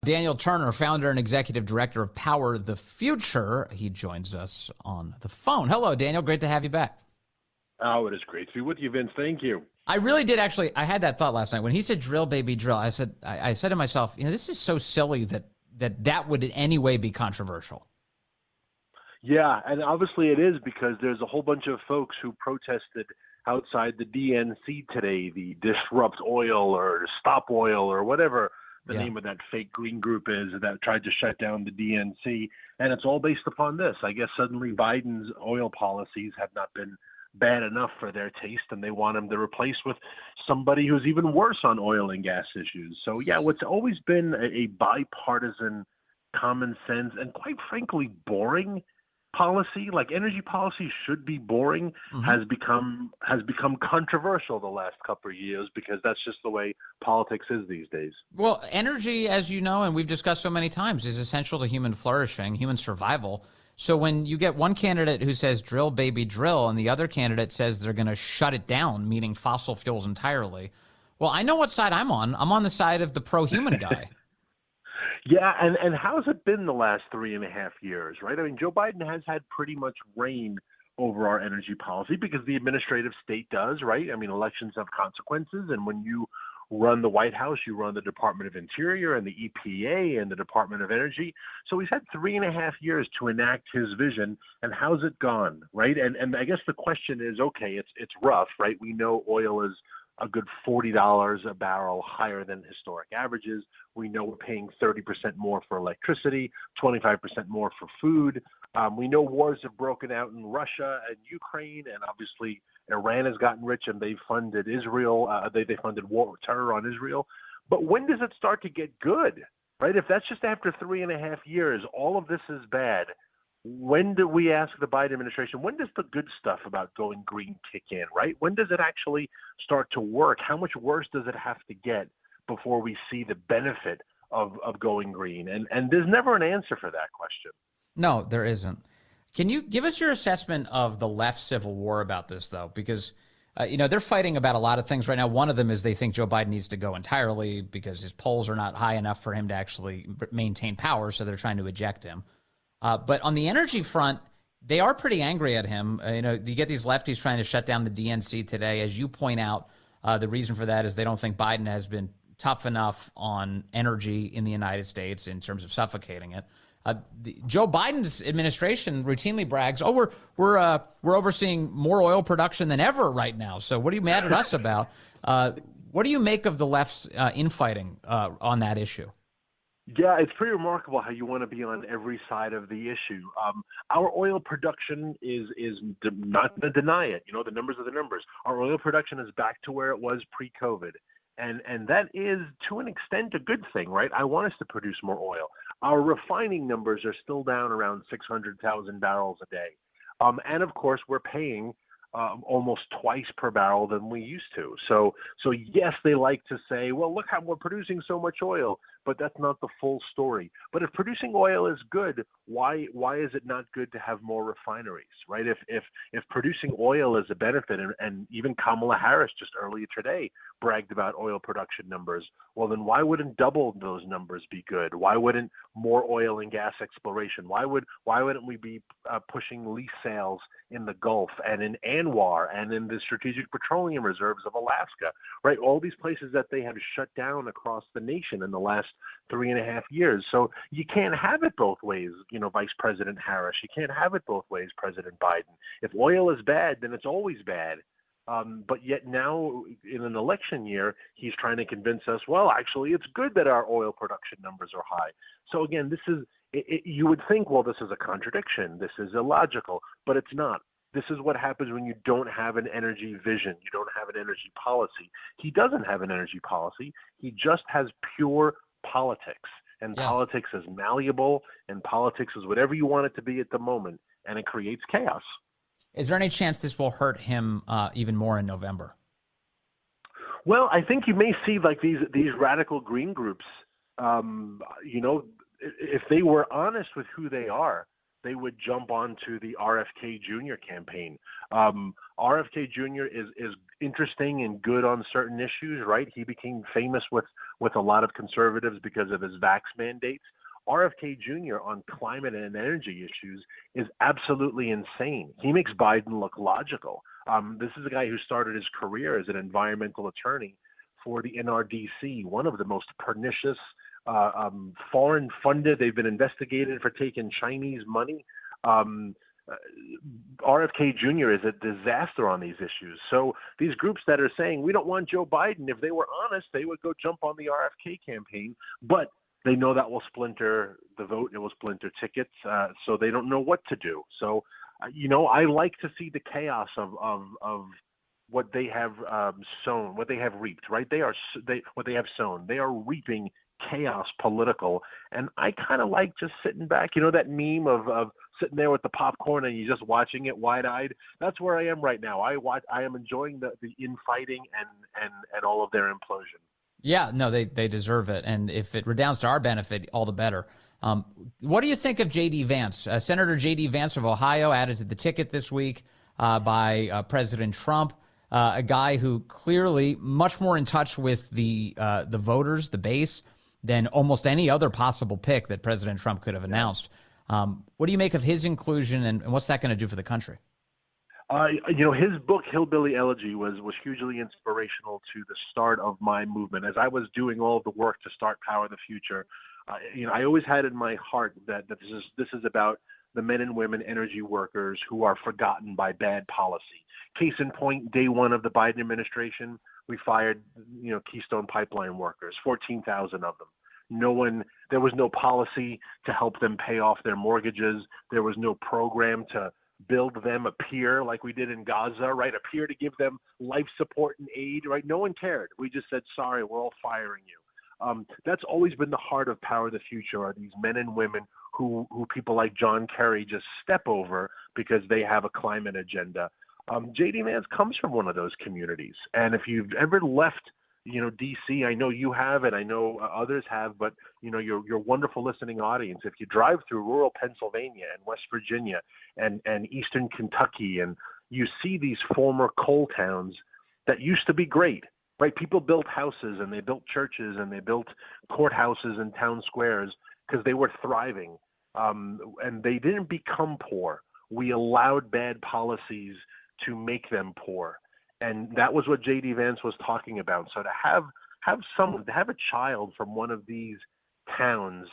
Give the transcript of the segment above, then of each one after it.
Daniel Turner, founder and executive director of Power the Future. He joins us on the phone. Hello, Daniel. Great to have you back. Oh, it is great to be with you, Vince. Thank you. I really did actually. I had that thought last night when he said "drill, baby, drill." I said to myself, this is so silly that would in any way be controversial. Yeah, and obviously it is, because there's a whole bunch of folks who protested outside the DNC today, the Disrupt Oil or Stop Oil or whatever the name of that fake green group is that tried to shut down the DNC. And it's all based upon this. I guess suddenly Biden's oil policies have not been bad enough for their taste, and they want him to replace with somebody who's even worse on oil and gas issues. So, yeah, what's always been a bipartisan, common sense, and quite frankly, boring policy, like energy policy should be boring, has become controversial the last couple of years, because that's just the way politics is these days. Well, energy, as you know, and we've discussed so many times, is essential to human flourishing, human survival. So when you get one candidate who says drill, baby, drill, and the other candidate says they're going to shut it down, meaning fossil fuels entirely, well, I know what side I'm on. I'm on the side of the pro-human guy. Yeah, and how's it been the last 3.5 years, right? I mean, Joe Biden has had pretty much reign over our energy policy because the administrative state does, right? I mean, elections have consequences, and when you run the White House, you run the Department of Interior and the EPA and the Department of Energy. So he's had 3.5 years to enact his vision, and how's it gone, right? And I guess the question is, okay, it's rough, right? We know oil is a good $40 a barrel higher than historic averages. We know we're paying 30% more for electricity, 25% more for food. We know wars have broken out in Russia and Ukraine, and obviously Iran has gotten rich and they funded Israel. They funded war terror on Israel. But when does it start to get good, right? If that's just after 3.5 years, all of this is bad. When do we ask the Biden administration, when does the good stuff about going green kick in, right? When does it actually start to work? How much worse does it have to get before we see the benefit of going green? And there's never an answer for that question. No, there isn't. Can you give us your assessment of the left civil war about this, though? Because, they're fighting about a lot of things right now. One of them is they think Joe Biden needs to go entirely because his polls are not high enough for him to actually maintain power, so they're trying to eject him. But on the energy front, they are pretty angry at him. You get these lefties trying to shut down the DNC today. As you point out, the reason for that is they don't think Biden has been tough enough on energy in the United States in terms of suffocating it. Joe Biden's administration routinely brags, we're overseeing more oil production than ever right now. So what are you mad at us about? What do you make of the left's infighting on that issue? Yeah, it's pretty remarkable how you want to be on every side of the issue. Our oil production is not going to deny it. The numbers are the numbers. Our oil production is back to where it was pre-COVID. And that is, to an extent, a good thing, right? I want us to produce more oil. Our refining numbers are still down around 600,000 barrels a day. And, of course, we're paying almost twice per barrel than we used to. So yes, they like to say, well, look how we're producing so much oil, but that's not the full story. But if producing oil is good, why is it not good to have more refineries, right? If producing oil is a benefit, and even Kamala Harris just earlier today bragged about oil production numbers, well, then why wouldn't double those numbers be good? Why wouldn't more oil and gas exploration? Why wouldn't we be pushing lease sales in the Gulf and in Anwar and in the strategic petroleum reserves of Alaska, right? All these places that they have shut down across the nation in the last 3.5 years. So you can't have it both ways, Vice President Harris. You can't have it both ways, President Biden. If oil is bad, then it's always bad. But yet now in an election year, he's trying to convince us, well, actually, it's good that our oil production numbers are high. So again, this is, you would think, well, this is a contradiction. This is illogical, but it's not. This is what happens when you don't have an energy vision. You don't have an energy policy. He doesn't have an energy policy. He just has pure politics. And Yes. Politics is malleable, and politics is whatever you want it to be at the moment, and it creates chaos. Is there any chance this will hurt him even more in November? Well, I think you may see like these radical green groups, if they were honest with who they are, they would jump onto the RFK Jr. campaign. RFK Jr. is interesting and good on certain issues, right? He became famous with a lot of conservatives because of his vax mandates. RFK Jr. on climate and energy issues is absolutely insane. He makes Biden look logical. This is a guy who started his career as an environmental attorney for the NRDC, one of the most pernicious foreign funded. They've been investigated for taking Chinese money. RFK Jr. is a disaster on these issues. So these groups that are saying we don't want Joe Biden, if they were honest, they would go jump on the RFK campaign. But they know that will splinter the vote. It will splinter tickets. So they don't know what to do. So, I like to see the chaos of what they have sown, what they have reaped, right? What they have sown. They are reaping chaos political. And I kind of like just sitting back, that meme of sitting there with the popcorn and you're just watching it wide-eyed. That's where I am right now. I am enjoying the infighting and all of their implosion. Yeah, no, they deserve it. And if it redounds to our benefit, all the better. What do you think of J.D. Vance? Senator J.D. Vance of Ohio added to the ticket this week by President Trump, a guy who clearly much more in touch with the voters, the base, than almost any other possible pick that President Trump could have announced. What do you make of his inclusion, and what's that going to do for the country? His book, Hillbilly Elegy, was hugely inspirational to the start of my movement. As I was doing all of the work to start Power the Future, I always had in my heart that this is about the men and women energy workers who are forgotten by bad policy. Case in point, day one of the Biden administration, we fired, Keystone Pipeline workers, 14,000 of them. There was no policy to help them pay off their mortgages. There was no program to build them a pier like we did in Gaza, right? A pier to give them life support and aid, right? No one cared. We just said, sorry, we're all firing you. That's always been the heart of Power of the Future, are these men and women who people like John Kerry just step over because they have a climate agenda. J.D. Vance comes from one of those communities. And if you've ever left, D.C., I know you have, and I know others have, but, your wonderful listening audience, if you drive through rural Pennsylvania and West Virginia and Eastern Kentucky, and you see these former coal towns that used to be great, right? People built houses and they built churches and they built courthouses and town squares because they were thriving. And they didn't become poor. We allowed bad policies to make them poor. And that was what J.D. Vance was talking about. So to have a child from one of these towns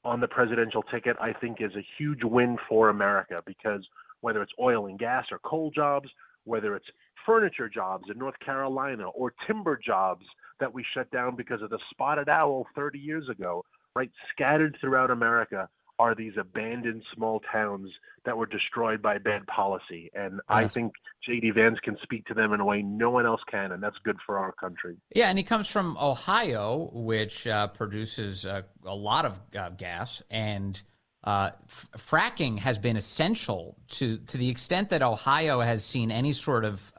on the presidential ticket, I think is a huge win for America, because whether it's oil and gas or coal jobs, whether it's furniture jobs in North Carolina or timber jobs that we shut down because of the spotted owl 30 years ago, right? Scattered throughout America are these abandoned small towns that were destroyed by bad policy. And yes. I think J.D. Vance can speak to them in a way no one else can, and that's good for our country. Yeah, and he comes from Ohio, which produces a lot of gas, and fracking has been essential to the extent that Ohio has seen any sort of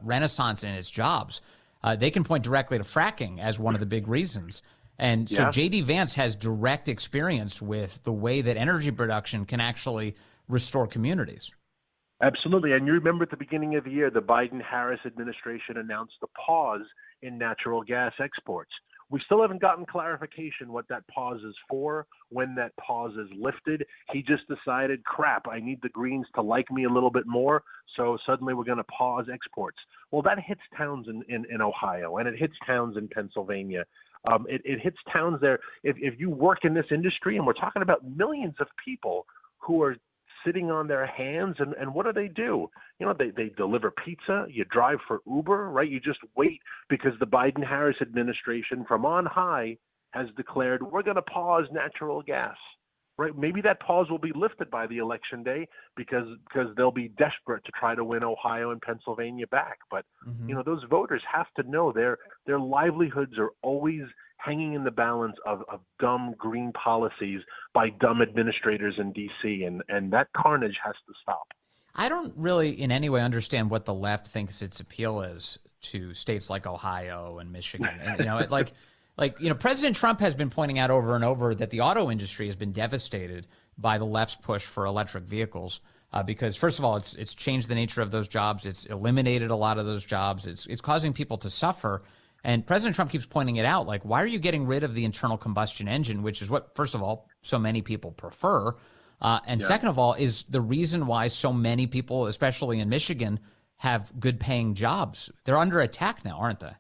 renaissance in its jobs. They can point directly to fracking as one of the big reasons. And so J.D. Vance has direct experience with the way that energy production can actually restore communities. Absolutely. And you remember at the beginning of the year, the Biden-Harris administration announced the pause in natural gas exports. We still haven't gotten clarification what that pause is for, when that pause is lifted. He just decided, crap, I need the Greens to like me a little bit more, so suddenly we're going to pause exports. Well, that hits towns in Ohio, and it hits towns in Pennsylvania. It hits towns there. If you work in this industry, and we're talking about millions of people who are sitting on their hands, and what do? They deliver pizza, you drive for Uber, right? You just wait because the Biden-Harris administration from on high has declared we're going to pause natural gas, right? Maybe that pause will be lifted by the election day because they'll be desperate to try to win Ohio and Pennsylvania back. But, those voters have to know their livelihoods are always hanging in the balance of dumb green policies by dumb administrators in D.C., and that carnage has to stop. I don't really in any way understand what the left thinks its appeal is to states like Ohio and Michigan. And, President Trump has been pointing out over and over that the auto industry has been devastated by the left's push for electric vehicles. Because first of all, it's changed the nature of those jobs. It's eliminated a lot of those jobs. It's causing people to suffer. And President Trump keeps pointing it out. Like, why are you getting rid of the internal combustion engine, which is what, first of all, so many people prefer. And second of all, is the reason why so many people, especially in Michigan, have good paying jobs. They're under attack now, aren't they?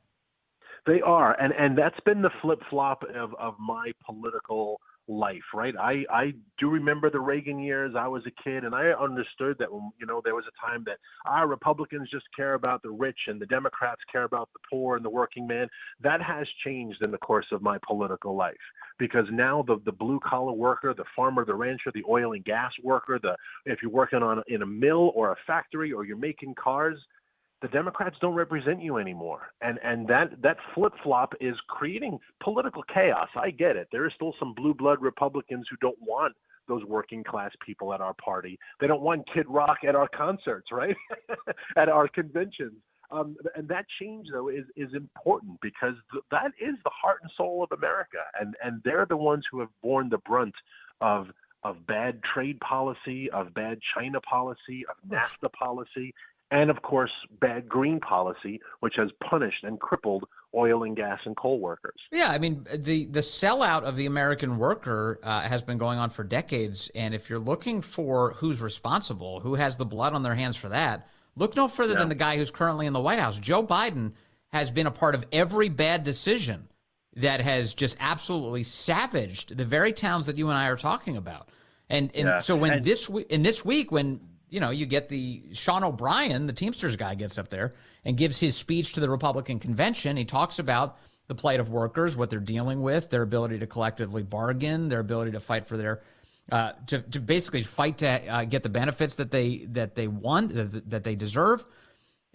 They are. And that's been the flip flop of my political life, right? I do remember the Reagan years. I was a kid, and I understood that when, there was a time that our Republicans just care about the rich and the Democrats care about the poor and the working man. That has changed in the course of my political life, because now the blue collar worker, the farmer, the rancher, the oil and gas worker, if you're working in a mill or a factory or you're making cars, the Democrats don't represent you anymore. And that flip-flop is creating political chaos. I get it. There are still some blue blood Republicans who don't want those working class people at our party. They don't want Kid Rock at our concerts, right? At our conventions. And that change, though, is important, because that is the heart and soul of America. And they're the ones who have borne the brunt of bad trade policy, of bad China policy, of NAFTA policy, and, of course, bad green policy, which has punished and crippled oil and gas and coal workers. Yeah, I mean, the sellout of the American worker has been going on for decades. And if you're looking for who's responsible, who has the blood on their hands for that, look no further than the guy who's currently in the White House. Joe Biden has been a part of every bad decision that has just absolutely savaged the very towns that you and I are talking about. And so when this week, when you get the Sean O'Brien, the Teamsters guy, gets up there and gives his speech to the Republican convention. He talks about the plight of workers, what they're dealing with, their ability to collectively bargain, their ability to fight for their to basically fight to get the benefits that they want, that they deserve.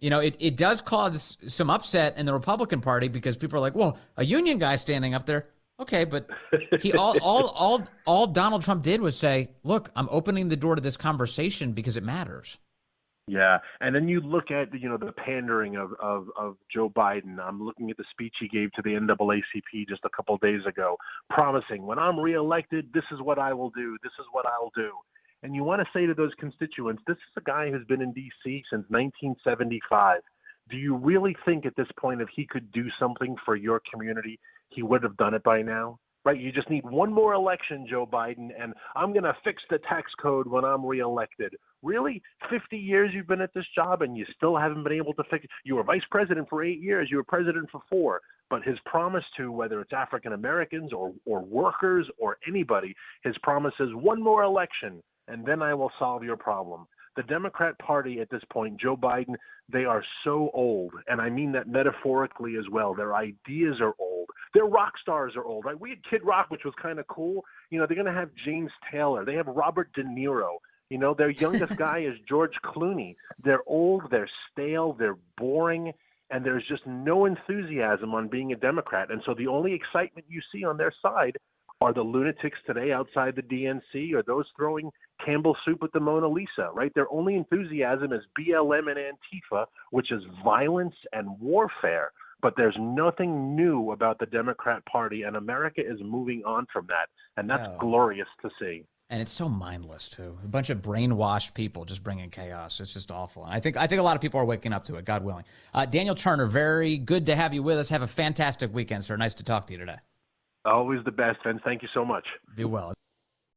It does cause some upset in the Republican Party, because people are like, well, a union guy standing up there. Okay, but all Donald Trump did was say, look, I'm opening the door to this conversation because it matters. Yeah, and then you look at the pandering of Joe Biden. I'm looking at the speech he gave to the NAACP just a couple of days ago, promising, when I'm reelected, this is what I will do. This is what I'll do. And you want to say to those constituents, this is a guy who's been in D.C. since 1975. Do you really think at this point, if he could do something for your community, he would have done it by now? Right? You just need one more election, Joe Biden, and I'm going to fix the tax code when I'm reelected. Really? 50 years you've been at this job and you still haven't been able to fix it? You were vice president for 8 years. You were president for 4. But his promise to, whether it's African Americans or workers or anybody, his promise is one more election, and then I will solve your problem. The Democrat Party at this point, Joe Biden, they are so old, and I mean that metaphorically as well. Their ideas are old. Their rock stars are old, right? We had Kid Rock, which was kind of cool. They're going to have James Taylor. They have Robert De Niro. Their youngest guy is George Clooney. They're old, they're stale, they're boring, and there's just no enthusiasm on being a Democrat. And so the only excitement you see on their side are the lunatics today outside the DNC, or those throwing Campbell soup at the Mona Lisa, right? Their only enthusiasm is BLM and Antifa, which is violence and warfare. But there's nothing new about the Democrat Party, and America is moving on from that. And that's glorious to see. And it's so mindless, too. A bunch of brainwashed people just bringing chaos. It's just awful. And I think a lot of people are waking up to it, God willing. Daniel Turner, very good to have you with us. Have a fantastic weekend, sir. Nice to talk to you today. Always the best, Vince. Thank you so much. Be well.